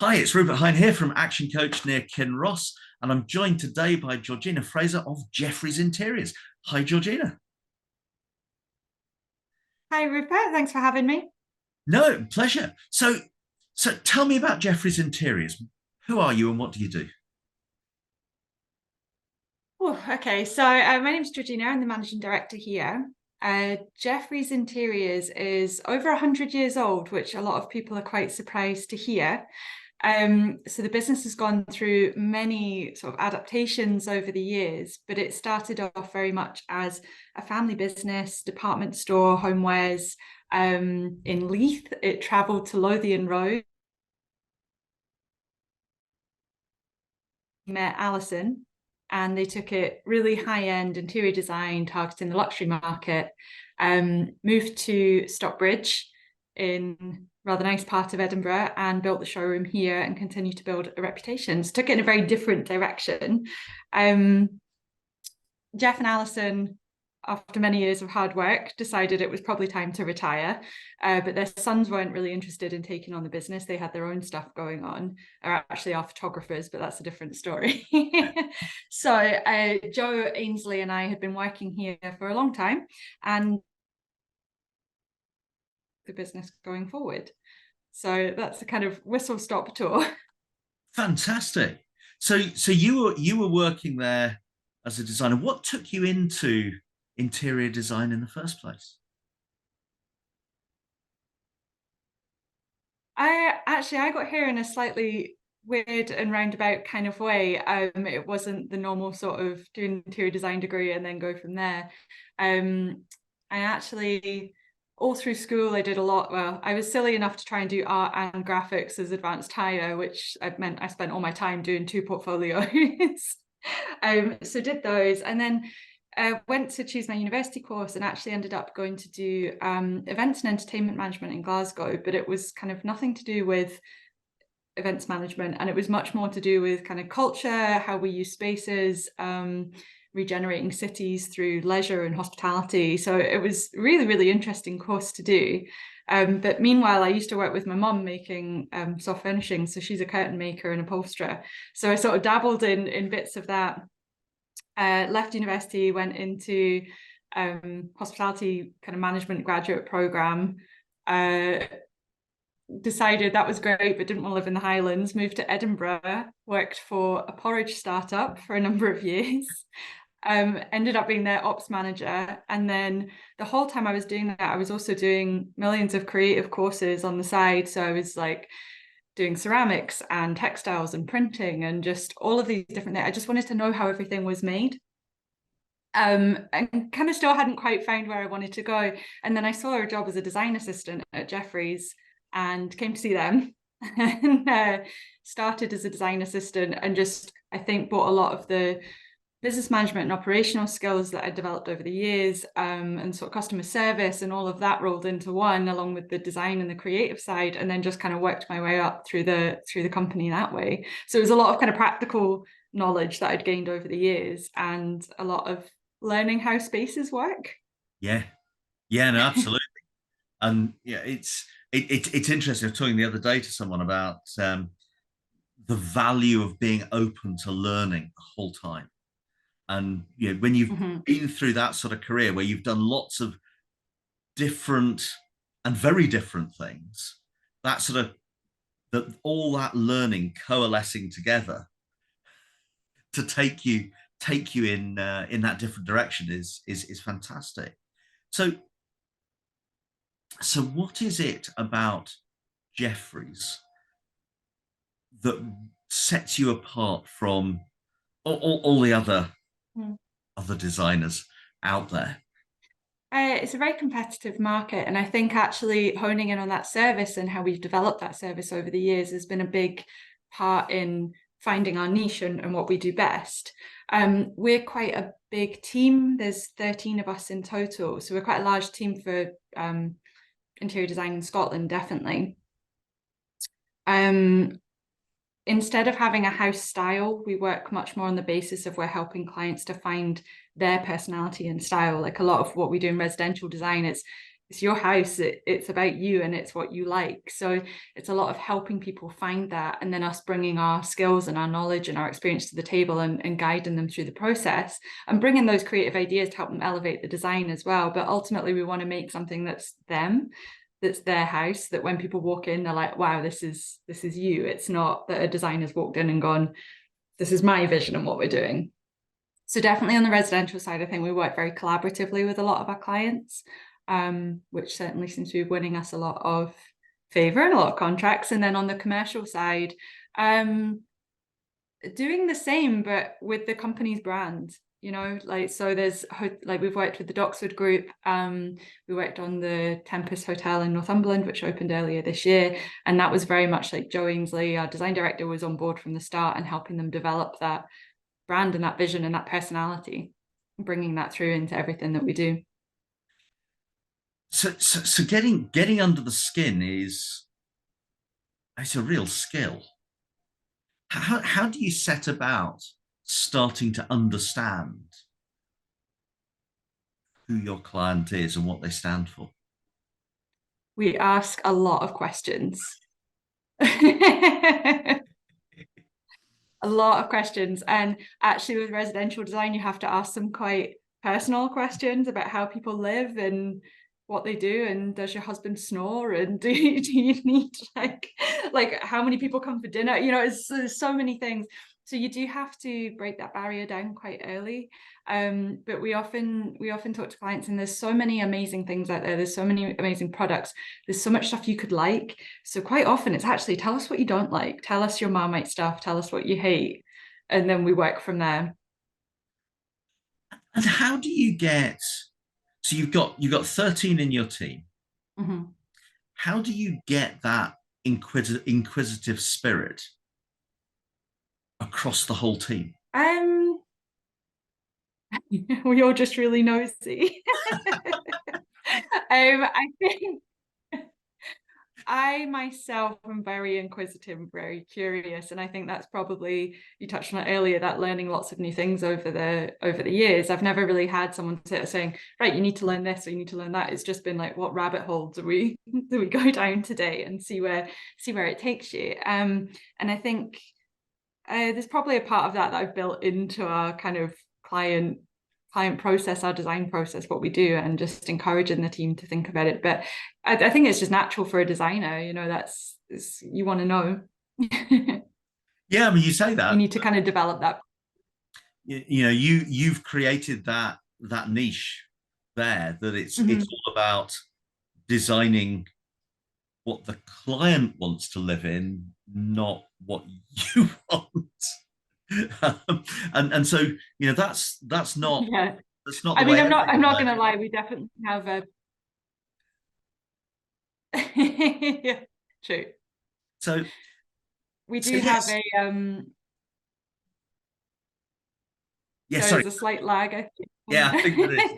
Hi, it's Rupert Hine here from Action Coach near Kinross, and I'm joined today by Georgina Fraser of Jeffrey's Interiors. Hi, Georgina. Hi, Rupert. Thanks for having me. No, pleasure. So tell me about Jeffrey's Interiors. Who are you and what do you do? Oh, okay. My name is Georgina. I'm the managing director here. Jeffrey's Interiors is over 100 years old, which a lot of people are quite surprised to hear. So the business has gone through many sort of adaptations over the years, but it started off very much as a family business, department store, homewares, in Leith. It travelled to Lothian Road. Met Alison, and they took it really high-end interior design targeting the luxury market. Moved to Stockbridge in rather nice part of Edinburgh and built the showroom here and continued to build a reputation. So took it in a very different direction. Um, Jeff and Alison, after many years of hard work, decided it was probably time to retire. But their sons weren't really interested in taking on the business. They had their own stuff going on, are actually our photographers, but that's a different story. Joe Ainsley and I had been working here for a long time and the business going forward. So that's a kind of whistle stop tour. Fantastic. So you were working there as a designer. What took you into interior design in the first place? I got here in a slightly weird and roundabout kind of way. It wasn't the normal sort of do an interior design degree and then go from there. I actually all through school I did a lot. Well, I was silly enough to try and do art and graphics as advanced higher, which meant I spent all my time doing two portfolios. So did those, and then went to choose my university course and actually ended up going to do events and entertainment management in Glasgow, but it was kind of nothing to do with events management, and it was much more to do with kind of culture, how we use spaces, regenerating cities through leisure and hospitality. So it was really, really interesting course to do. But meanwhile, I used to work with my mum making soft furnishings. So she's a curtain maker and upholsterer. So I sort of dabbled in bits of that. Left university, went into hospitality kind of management graduate program. Uh, Decided that was great, but didn't want to live in the Highlands. Moved to Edinburgh, worked for a porridge startup for a number of years. Ended up being their ops manager. And then the whole time I was doing that, I was also doing millions of creative courses on the side. So I was like doing ceramics and textiles and printing and just all of these different things. I just wanted to know how everything was made. And kind of still hadn't quite found where I wanted to go. And then I saw a job as a design assistant at Jeffrey's and came to see them and started as a design assistant and just, I think, brought a lot of the business management and operational skills that I developed over the years, and sort of customer service and all of that rolled into one, along with the design and the creative side, and then just kind of worked my way up through the company that way. So it was a lot of kind of practical knowledge that I'd gained over the years and a lot of learning how spaces work. Yeah, yeah, no, absolutely. And yeah, it's interesting. I was talking the other day to someone about the value of being open to learning the whole time. And when you've Mhm. been through that sort of career where you've done lots of different and very different things, that sort of that all that learning coalescing together to take you in that different direction is fantastic. So so what is it about Jeffries that sets you apart from all the other designers out there? It's a very competitive market, and I think actually honing in on that service and how we've developed that service over the years has been a big part in finding our niche and what we do best. We're quite a big team. There's 13 of us in total, so we're quite a large team for interior design in Scotland, definitely. Um, Instead of having a house style, we work much more on the basis of we're helping clients to find their personality and style. Like a lot of what we do in residential design, it's your house, it's about you and it's what you like. So it's a lot of helping people find that, and then us bringing our skills and our knowledge and our experience to the table, and guiding them through the process, and bringing those creative ideas to help them elevate the design as well. But ultimately we want to make something that's them, that's their house, that when people walk in, they're like, wow, this is you. It's not that a designer's walked in and gone, this is my vision and what we're doing. So definitely on the residential side, I think we work very collaboratively with a lot of our clients, which certainly seems to be winning us a lot of favor and a lot of contracts. And then on the commercial side, doing the same, but with the company's brand, like, so there's like, we've worked with the Doxford Group. We worked on the Tempest Hotel in Northumberland, which opened earlier this year. And that was very much like Joe Ainsley, our design director, was on board from the start and helping them develop that brand and that vision and that personality, bringing that through into everything that we do. So getting under the skin is it's a real skill. How do you set about starting to understand who your client is and what they stand for? We ask a lot of questions. A lot of questions. And actually, with residential design, you have to ask some quite personal questions about how people live and what they do, and does your husband snore, and do you need like how many people come for dinner, there's so many things. So you do have to break that barrier down quite early. But we often talk to clients, and there's so many amazing things out there, there's so many amazing products, there's so much stuff you could like. So quite often it's actually, tell us what you don't like, tell us your Marmite stuff, tell us what you hate, and then we work from there. And how do you get so you've got 13 in your team. Mm-hmm. How do you get that inquisitive spirit across the whole team? um we're all just really nosy. I think I myself am very inquisitive and very curious, and I think that's probably, you touched on it earlier, that learning lots of new things over the years. I've never really had someone sit saying, right, you need to learn this or you need to learn that. It's just been like, what rabbit hole do we go down today, and see where it takes you. And I think there's probably a part of that I've built into our kind of client process, our design process, what we do, and just encouraging the team to think about it. But I think it's just natural for a designer, you want to know. Yeah, I mean, you say You that. need to kind of develop that. You've created that niche there, that it's Mm-hmm. all about designing what the client wants to live in, not what you want. And so that's not Yeah. the I mean, way I'm everyone not learns gonna it. lie, we definitely have a yeah, true. So We so do have yes, a yeah. so Sorry, there's a slight lag, I think. yeah. I think there is.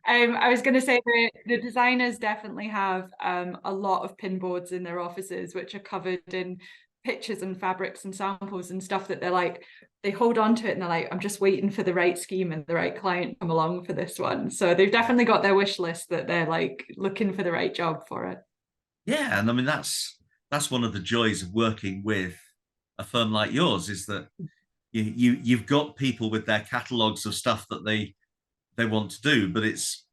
I was going to say the designers definitely have a lot of pin boards in their offices, which are covered in pictures and fabrics and samples and stuff that they're like, they hold on to it and they're like, I'm just waiting for the right scheme and the right client to come along for this one. So they've definitely got their wish list, that they're like looking for the right job for it. Yeah, and I mean that's one of the joys of working with a firm like yours, is that you've got people with their catalogs of stuff that they want to do, but it's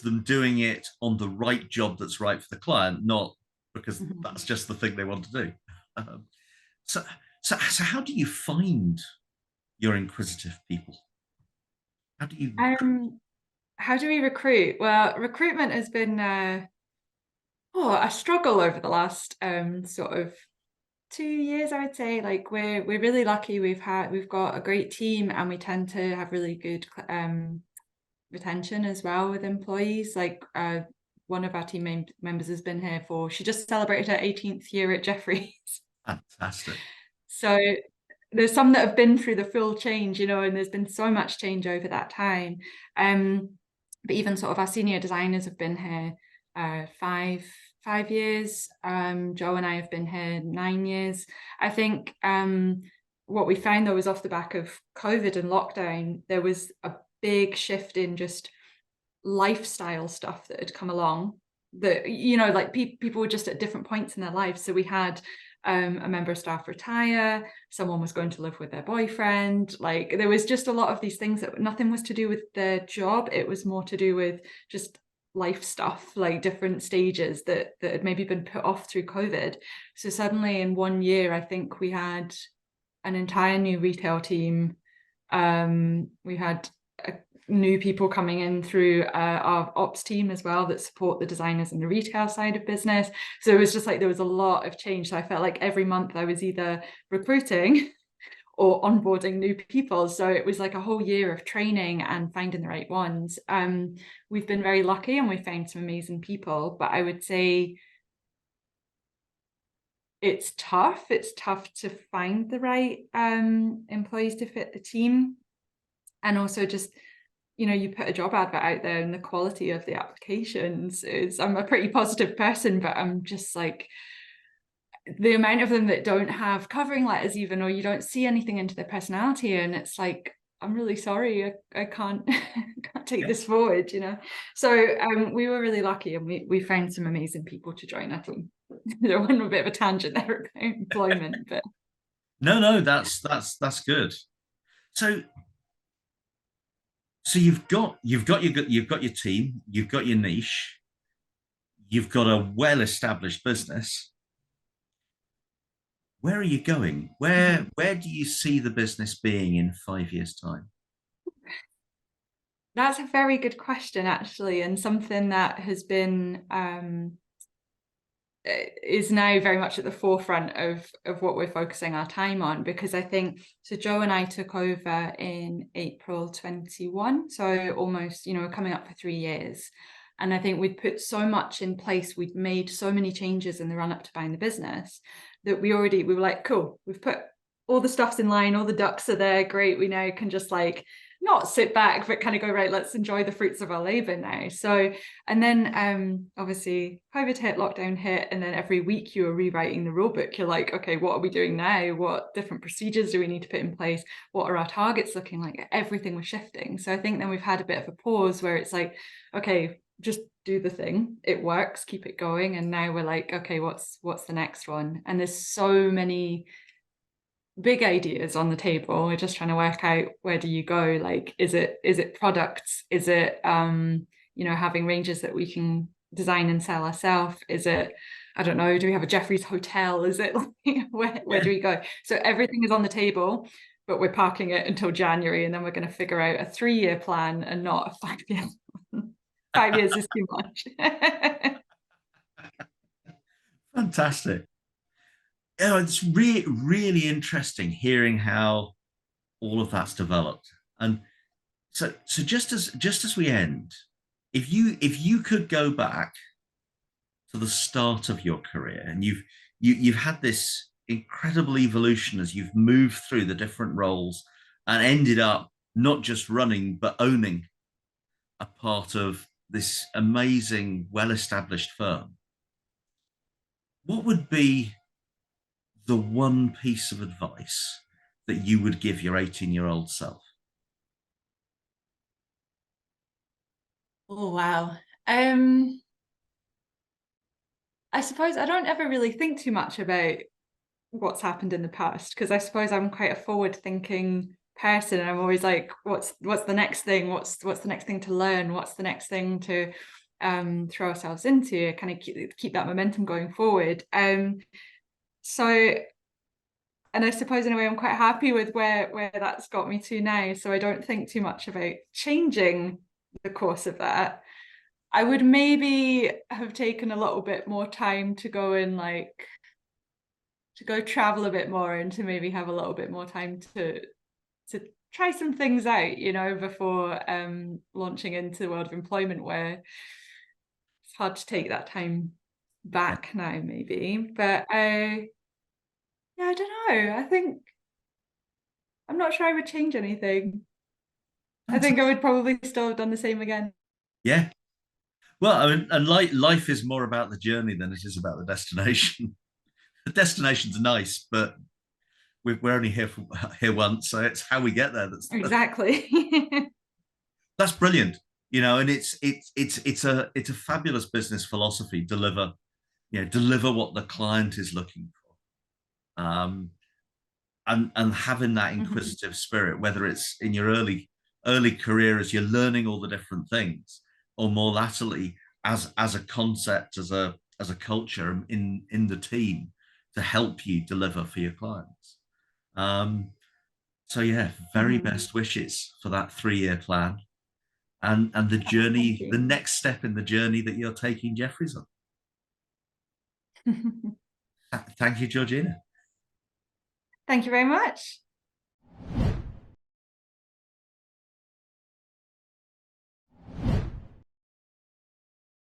them doing it on the right job that's right for the client, not because Mhm. that's just the thing they want to do. Um, so, so how do you find your inquisitive people? How do you recruit? Um, how do we recruit? Well, recruitment has been a struggle over the last sort of 2 years, I would say. Like, we're really lucky. We've got a great team, and we tend to have really good retention as well with employees. Like, one of our team members has been here she just celebrated her 18th year at Jeffries. Fantastic. So there's some that have been through the full change, and there's been so much change over that time. But even sort of our senior designers have been here 5 years. Joe and I have been here 9 years. I think what we found, though, was off the back of COVID and lockdown, there was a big shift in just lifestyle stuff that had come along that, you know, like people were just at different points in their lives. So we had a member of staff retire, someone was going to live with their boyfriend. Like there was just a lot of these things that nothing was to do with their job. It was more to do with just life stuff, like different stages that had maybe been put off through COVID. So suddenly in 1 year, I think we had an entire new retail team. We had new people coming in through our ops team as well that support the designers and the retail side of business. So it was just like there was a lot of change. So I felt like every month I was either recruiting or onboarding new people. So it was like a whole year of training and finding the right ones. We've been very lucky and we've found some amazing people, but I would say it's tough. It's tough to find the right employees to fit the team. And also just, you know, you put a job advert out there and the quality of the applications is, I'm a pretty positive person, but I'm just like, the amount of them that don't have covering letters even, or you don't see anything into their personality, and it's like, I'm really sorry, I can't can't take Yeah. this forward, you know. So we were really lucky and we found some amazing people to join our team. There went a bit of a tangent there about employment, but No, that's good. So you've got your team, you've got your niche, you've got a well-established business. Where are you going? Where do you see the business being in 5 years' time? that's a very good question actually, and something that has been is now very much at the forefront of what we're focusing our time on, because I think so Joe and I took over in April 21, so almost, you know, coming up for 3 years. And I think we'd put so much in place, we'd made so many changes in the run up to buying the business that we were like, cool, we've put all the stuff's in line, all the ducks are there, great, we now can just like not sit back but kind of go, right, let's enjoy the fruits of our labor now. So and then obviously COVID hit, lockdown hit, and then every week you were rewriting the rule book. You're like, okay, what are we doing now? What different procedures do we need to put in place? What are our targets looking like? Everything was shifting. So I think then we've had a bit of a pause where it's like, okay, just do the thing. It works, keep it going. And now we're like, okay, what's the next one? And there's so many big ideas on the table. We're just trying to work out, where do you go? Like, is it products? Is it you know, having ranges that we can design and sell ourselves? Is it, I don't know, do we have a Jeffrey's hotel? Is it like, where Yeah. do we go? So everything is on the table, but we're parking it until January, and then we're going to figure out a 3-year plan and not a 5 year. 5 years is too much. Fantastic. Yeah, it's really interesting hearing how all of that's developed. And so just as we end, if you could go back to the start of your career, and you've had this incredible evolution as you've moved through the different roles and ended up not just running but owning a part of this amazing, well-established firm, what would be the one piece of advice that you would give your 18-year-old self? Oh wow. I suppose I don't ever really think too much about what's happened in the past, because I suppose I'm quite a forward thinking person, and I'm always like, what's the next thing, what's the next thing to learn, what's the next thing to throw ourselves into, kind of keep that momentum going forward. So, and I suppose in a way I'm quite happy with where that's got me to now, so I don't think too much about changing the course of that. I would maybe have taken a little bit more time to go and like to go travel a bit more, and to maybe have a little bit more time to try some things out, you know, before launching into the world of employment, where it's hard to take that time Yeah, back now maybe. But yeah, I don't know. I think I'm not sure I would change anything. I think I fantastic. would probably still have done the same again. Yeah. Well, I mean, and life is more about the journey than it is about the destination. The destination's nice, but we're only here once, so it's how we get there. That's Exactly. that's brilliant. And it's a fabulous business philosophy. Deliver what the client is looking for. And having that Mhm. inquisitive spirit, whether it's in your early career as you're learning all the different things, or more latterly as a concept, as a culture in the team to help you deliver for your clients. Um, so yeah, very Mhm. best wishes for that 3-year plan and the Oh, thank journey, the you. next step in the journey that you're taking Jeffries on. Thank you, Georgina. Thank you very much.